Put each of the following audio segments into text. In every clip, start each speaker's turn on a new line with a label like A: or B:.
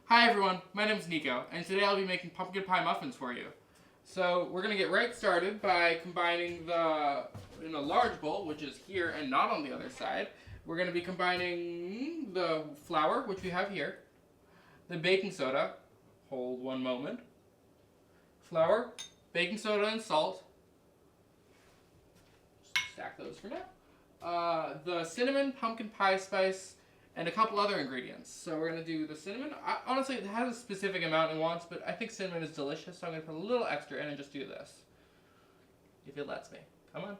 A: Hi everyone, my name is Nico, and today I'll be making pumpkin pie muffins for you. So we're going to get right started by combining in a large bowl, which is here and not on the other side, we're going to be combining the flour, which we have here, the baking soda, hold one moment, flour, baking soda and salt, just stack those for now, the cinnamon, pumpkin pie spice, and a couple other ingredients. So we're going to do the cinnamon. Honestly, it has a specific amount it wants, but I think cinnamon is delicious, so I'm going to put a little extra in and just do this. If it lets me. Come on.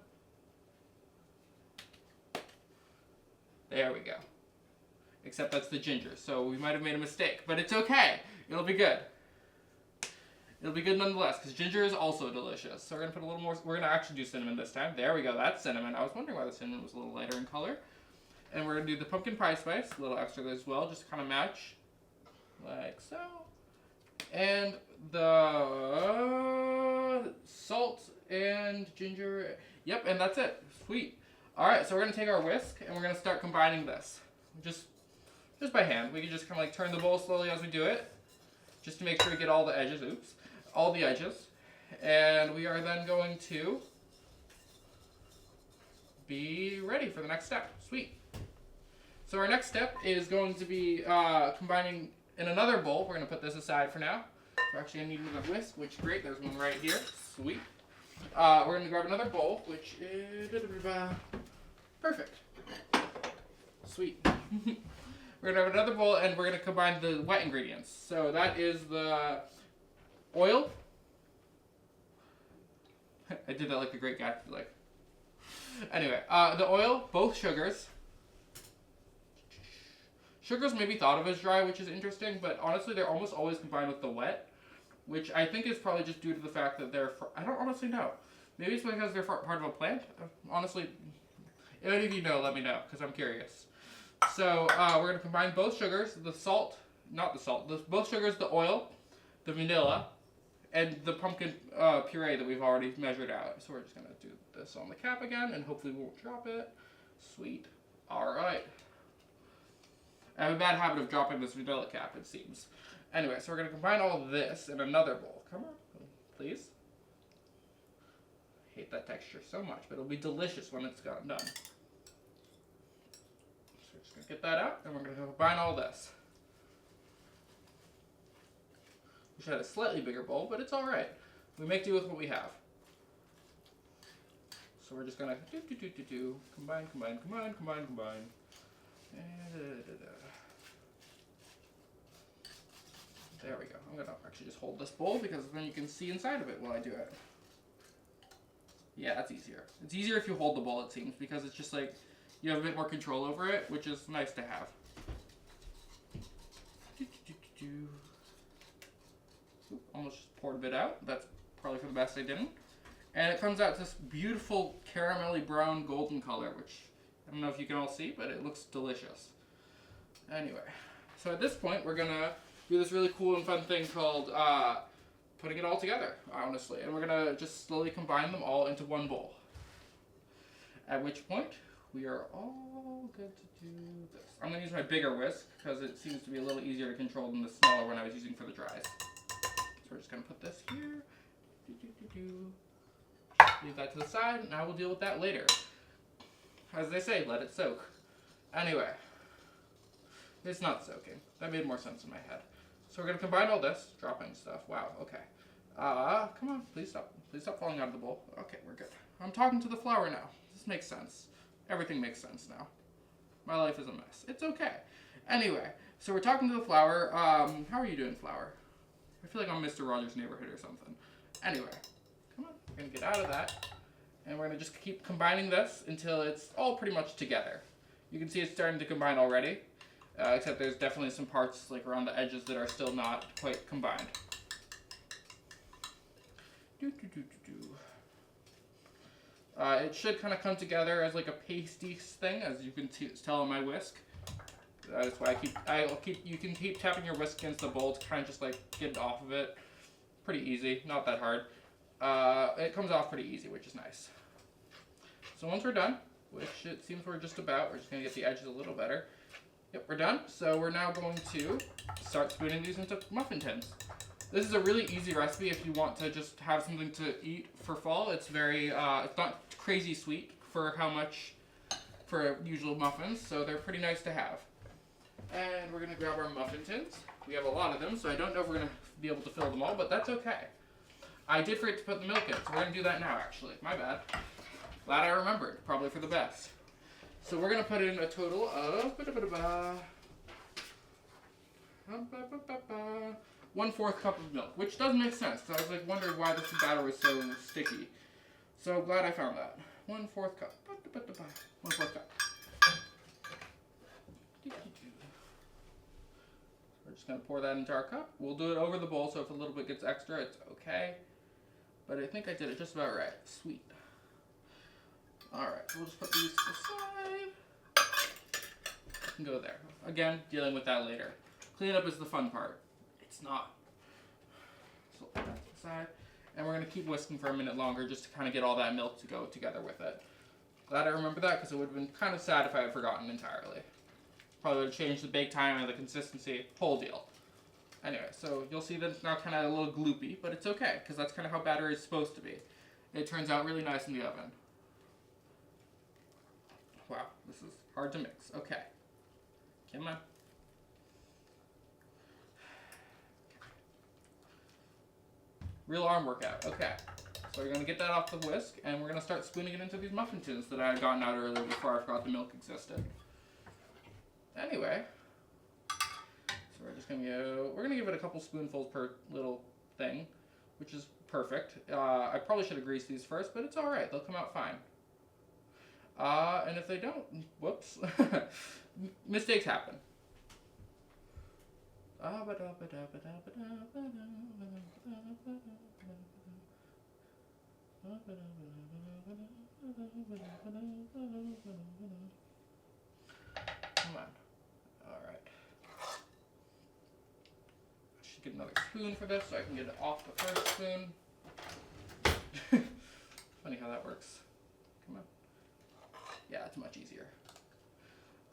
A: There we go. Except that's the ginger, so we might have made a mistake, but it's okay. It'll be good. It'll be good nonetheless, because ginger is also delicious. So we're going to put a little more, we're going to actually do cinnamon this time. There we go, that's cinnamon. I was wondering why the cinnamon was a little lighter in color. And we're going to do the pumpkin pie spice, a little extra as well, just to kind of match, like so. And the salt and ginger, yep, and that's it. Sweet. Alright, so we're going to take our whisk, and we're going to start combining this. Just by hand. We can just kind of like turn the bowl slowly as we do it, just to make sure we get all the edges, all the edges. And we are then going to be ready for the next step. Sweet. So our next step is going to be combining in another bowl. We're going to put this aside for now. We're actually going to need another whisk, which great, there's one right here. Sweet. We're going to grab another bowl, which is perfect. Sweet. We're going to have another bowl, and we're going to combine the wet ingredients. So that is the oil. I did that like a great guy. Like. Anyway, the oil, both sugars. Sugars may be thought of as dry, which is interesting, but honestly, they're almost always combined with the wet, which I think is probably just due to the fact that I don't honestly know. Maybe it's because they're part of a plant. Honestly, if any of you know, let me know, because I'm curious. So, we're going to combine both sugars, both sugars, the oil, the vanilla, and the pumpkin puree that we've already measured out. So we're just going to do this on the cap again, and hopefully we won't drop it. Sweet. Alright. I have a bad habit of dropping this vanilla cap, it seems. Anyway, so we're going to combine all of this in another bowl. Come on, please. I hate that texture so much, but it'll be delicious when it's gotten done. So we're just going to get that out, and we're going to combine all this. We should have a slightly bigger bowl, but it's alright. We make do with what we have. So we're just going to combine. There we go. I'm going to actually just hold this bowl because then you can see inside of it while I do it. Yeah, that's easier. It's easier if you hold the bowl, it seems, because it's just like you have a bit more control over it, which is nice to have. Oop, almost just poured a bit out. That's probably for the best I didn't. And it comes out this beautiful caramelly brown golden color, which I don't know if you can all see, but it looks delicious. Anyway, so at this point, we're going to do this really cool and fun thing called putting it all together, honestly. And we're going to just slowly combine them all into one bowl. At which point, we are all good to do this. I'm going to use my bigger whisk because it seems to be a little easier to control than the smaller one I was using for the dries. So we're just going to put this here. Leave that to the side, and I will deal with that later. As they say, let it soak. Anyway, it's not soaking. That made more sense in my head. So we're going to combine all this, dropping stuff. Wow, okay. Come on, please stop. Please stop falling out of the bowl. Okay, we're good. I'm talking to the flour now. This makes sense. Everything makes sense now. My life is a mess. It's okay. Anyway, so we're talking to the flour. How are you doing, flour? I feel like I'm Mr. Rogers' Neighborhood or something. Anyway, come on. We're going to get out of that. And we're going to just keep combining this until it's all pretty much together. You can see it's starting to combine already, except there's definitely some parts like around the edges that are still not quite combined. It should kind of come together as like a pasty thing, as you can tell on my whisk. That's why you can keep tapping your whisk against the bowl to kind of just like get it off of it. Pretty easy, not that hard. It comes off pretty easy, which is nice. So once we're done, which it seems we're just about, we're just going to get the edges a little better. Yep, we're done. So we're now going to start spooning these into muffin tins. This is a really easy recipe if you want to just have something to eat for fall. It's very, it's not crazy sweet for usual muffins, so they're pretty nice to have. And we're gonna grab our muffin tins. We have a lot of them, so I don't know if we're gonna be able to fill them all, but that's okay. I did forget to put the milk in, so we're gonna do that now actually. My bad. Glad I remembered, probably for the best. So we're gonna put in a total of 1/4 cup of milk, which does make sense, because I was like wondering why this batter was so sticky. So glad I found that. 1/4 cup. 1/4 cup. We're just going to pour that into our cup. We'll do it over the bowl, so if a little bit gets extra, it's okay. But I think I did it just about right. Sweet. Alright, so we'll just put these to the side. And go there. Again, dealing with that later. Cleanup is the fun part. It's not. So put that to the side. And we're going to keep whisking for a minute longer just to kind of get all that milk to go together with it. Glad I remember that, because it would have been kind of sad if I had forgotten entirely. Probably would have changed the bake time and the consistency, whole deal. Anyway, so you'll see that it's now kind of a little gloopy, but it's okay, because that's kind of how batter is supposed to be. It turns out really nice in the oven. Wow, this is hard to mix. Okay. Come on. Real arm workout. Okay. So we're going to get that off the whisk, and we're going to start spooning it into these muffin tins that I had gotten out earlier before I forgot the milk existed. Anyway, so we're going to give it a couple spoonfuls per little thing, which is perfect. I probably should have greased these first, but it's alright. They'll come out fine. And if they don't, whoops, mistakes happen. Come on. Alright. I should get another spoon for this so I can get it off the first spoon. Funny how that works. Come on. Yeah, it's much easier.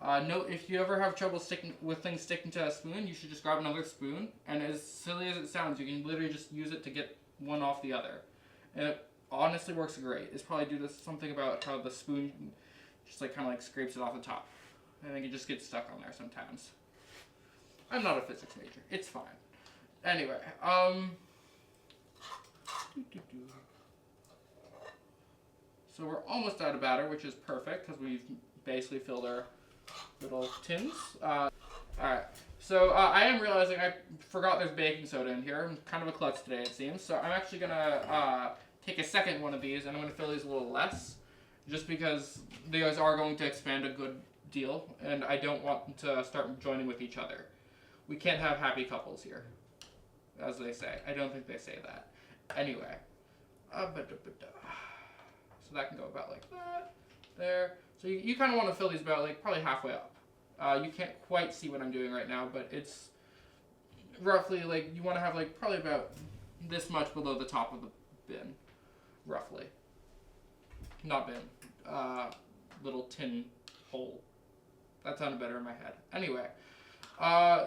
A: Note, if you ever have trouble things sticking to a spoon, you should just grab another spoon. And as silly as it sounds, you can literally just use it to get one off the other. And it honestly works great. It's probably due to something about how the spoon just like kind of like scrapes it off the top. I think it just gets stuck on there sometimes. I'm not a physics major. It's fine. Anyway, so we're almost out of batter, which is perfect because we've basically filled our little tins. Alright, so I am realizing I forgot there's baking soda in here. I'm kind of a klutz today, it seems. So I'm actually going to take a second one of these, and I'm going to fill these a little less, just because they guys are going to expand a good deal, and I don't want them to start joining with each other. We can't have happy couples here, as they say. I don't think they say that. Anyway. So that can go about like that. There. So you kind of want to fill these about like probably halfway up. You can't quite see what I'm doing right now, but it's roughly like you want to have like probably about this much below the top of the bin. Roughly. Not bin. Little tin hole. That sounded better in my head. Anyway.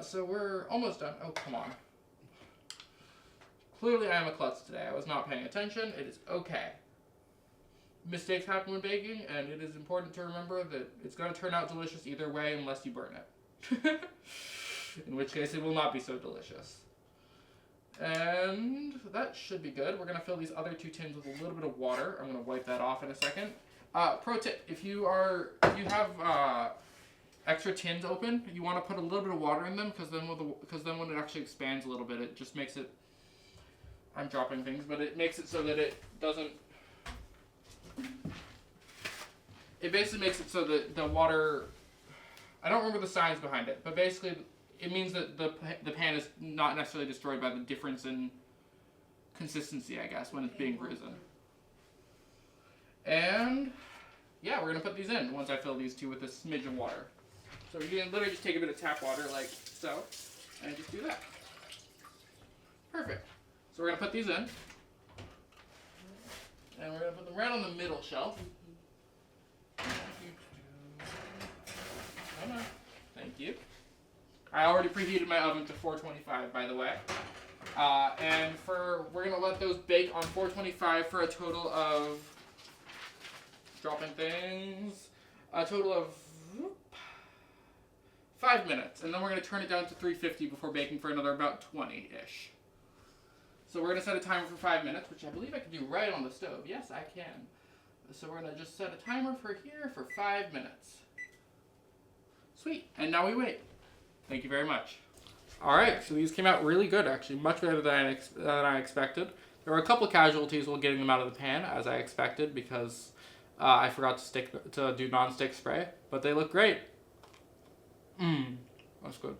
A: So we're almost done. Oh, come on. Clearly I am a klutz today. I was not paying attention. It is okay. Mistakes happen when baking, and it is important to remember that it's going to turn out delicious either way unless you burn it. In which case it will not be so delicious. And that should be good. We're going to fill these other two tins with a little bit of water. I'm going to wipe that off in a second. Pro tip, if you have extra tins open, you want to put a little bit of water in them, because then when it actually expands a little bit, it just makes it, I'm dropping things, but it makes it so that it doesn't, it basically makes it so that the water, I don't remember the science behind it, but basically it means that the pan is not necessarily destroyed by the difference in consistency, I guess, when it's being risen. And yeah, we're going to put these in once I fill these two with a smidge of water. So you can literally just take a bit of tap water like so, and just do that. Perfect. So we're going to put these in. And we're going to put them right on the middle shelf. Come on. Thank Thank you. I already preheated my oven to 425, by the way. And we're gonna let those bake on 425 for a total of, dropping things, a total of 5 minutes. And then we're gonna turn it down to 350 before baking for another about 20-ish. So we're gonna set a timer for 5 minutes, which I believe I can do right on the stove. Yes, I can. So we're gonna just set a timer for here for 5 minutes. Sweet, and now we wait. Thank you very much. All right, so these came out really good, actually, much better than I expected. There were a couple casualties while getting them out of the pan, as I expected, because I forgot to do non-stick spray, but they look great. That's good.